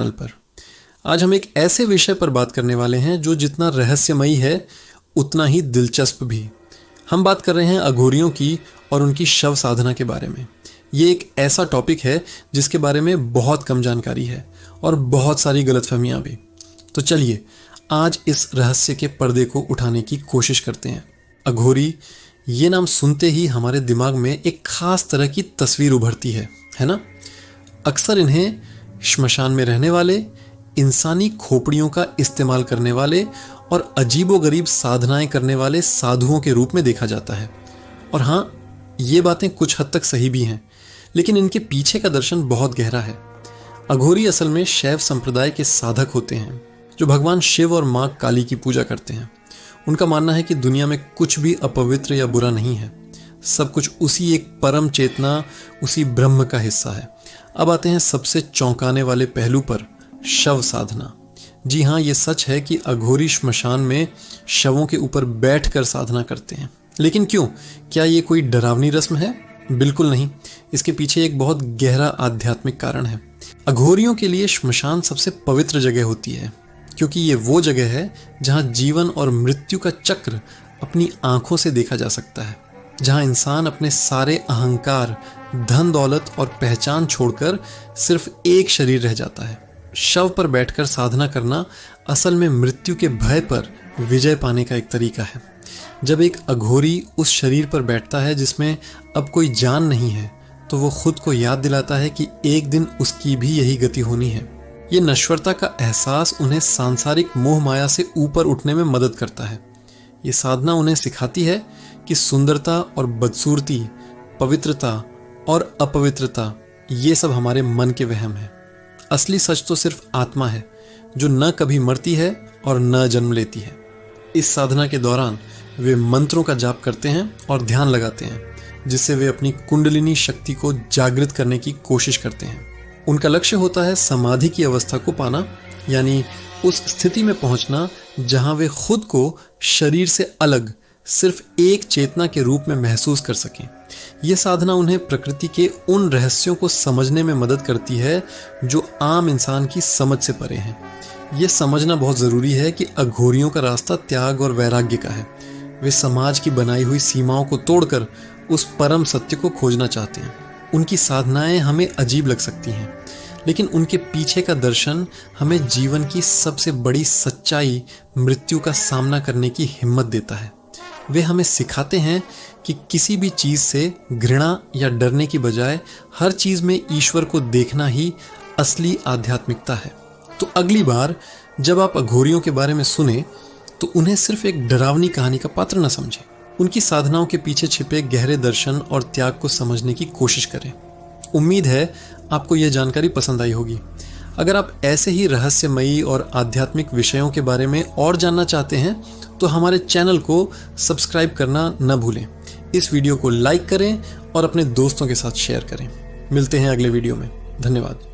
Channel पर। आज हम एक ऐसे विषय पर बात करने वाले हैं जो जितना रहस्यमयी है उतना ही दिलचस्प भी। हम बात कर रहे हैं अघोरियों की और उनकी शव साधना के बारे में। ये एक ऐसा टॉपिक है जिसके बारे में बहुत कम जानकारी है और बहुत सारी गलतफहमियां भी। तो चलिए आज इस रहस्य के पर्दे को उठाने की कोशिश करते हैं। अघोरी, ये नाम सुनते ही हमारे दिमाग में एक खास तरह की तस्वीर उभरती है ना? अक्सर इन्हें श्मशान में रहने वाले, इंसानी खोपड़ियों का इस्तेमाल करने वाले और अजीबोगरीब साधनाएं करने वाले साधुओं के रूप में देखा जाता है। और हाँ, ये बातें कुछ हद तक सही भी हैं, लेकिन इनके पीछे का दर्शन बहुत गहरा है। अघोरी असल में शैव संप्रदाय के साधक होते हैं जो भगवान शिव और माँ काली की पूजा करते हैं। उनका मानना है कि दुनिया में कुछ भी अपवित्र या बुरा नहीं है, सब कुछ उसी एक परम चेतना, उसी ब्रह्म का हिस्सा है। अब आते हैं सबसे चौंकाने वाले पहलू पर, शव साधना। जी हाँ, ये सच है कि अघोरी श्मशान में शवों के ऊपर बैठकर साधना करते हैं। लेकिन क्यों? क्या ये कोई डरावनी रस्म है? बिल्कुल नहीं। इसके पीछे एक बहुत गहरा आध्यात्मिक कारण है। अघोरियों के लिए श्मशान सबसे पवित्र जगह होती है, क्योंकि ये वो जगह है जहाँ जीवन और मृत्यु का चक्र अपनी आंखों से देखा जा सकता है, जहाँ इंसान अपने सारे अहंकार, धन दौलत और पहचान छोड़कर सिर्फ एक शरीर रह जाता है। शव पर बैठकर साधना करना असल में मृत्यु के भय पर विजय पाने का एक तरीका है। जब एक अघोरी उस शरीर पर बैठता है जिसमें अब कोई जान नहीं है, तो वो खुद को याद दिलाता है कि एक दिन उसकी भी यही गति होनी है। ये नश्वरता का एहसास उन्हें सांसारिक मोह माया से ऊपर उठने में मदद करता है। ये साधना उन्हें सिखाती है कि सुंदरता और बदसूरती, पवित्रता और अपवित्रता, ये सब हमारे मन के वहम है। असली सच तो सिर्फ आत्मा है जो न कभी मरती है और न जन्म लेती है। इस साधना के दौरान वे मंत्रों का जाप करते हैं और ध्यान लगाते हैं, जिससे वे अपनी कुंडलिनी शक्ति को जागृत करने की कोशिश करते हैं। उनका लक्ष्य होता है समाधि की अवस्था को पाना, यानी उस स्थिति में पहुंचना जहां वे खुद को शरीर से अलग सिर्फ एक चेतना के रूप में महसूस कर सकें। यह साधना उन्हें प्रकृति के उन रहस्यों को समझने में मदद करती है जो आम इंसान की समझ से परे हैं। यह समझना बहुत ज़रूरी है कि अघोरियों का रास्ता त्याग और वैराग्य का है। वे समाज की बनाई हुई सीमाओं को तोड़कर उस परम सत्य को खोजना चाहते हैं। उनकी साधनाएं हमें अजीब लग सकती हैं, लेकिन उनके पीछे का दर्शन हमें जीवन की सबसे बड़ी सच्चाई, मृत्यु का सामना करने की हिम्मत देता है। वे हमें सिखाते हैं कि किसी भी चीज़ से घृणा या डरने की बजाय हर चीज़ में ईश्वर को देखना ही असली आध्यात्मिकता है। तो अगली बार जब आप अघोरियों के बारे में सुने तो उन्हें सिर्फ एक डरावनी कहानी का पात्र न समझें। उनकी साधनाओं के पीछे छिपे गहरे दर्शन और त्याग को समझने की कोशिश करें। उम्मीद है आपको यह जानकारी पसंद आई होगी। अगर आप ऐसे ही रहस्यमयी और आध्यात्मिक विषयों के बारे में और जानना चाहते हैं तो हमारे चैनल को सब्सक्राइब करना न भूलें। इस वीडियो को लाइक करें और अपने दोस्तों के साथ शेयर करें। मिलते हैं अगले वीडियो में। धन्यवाद।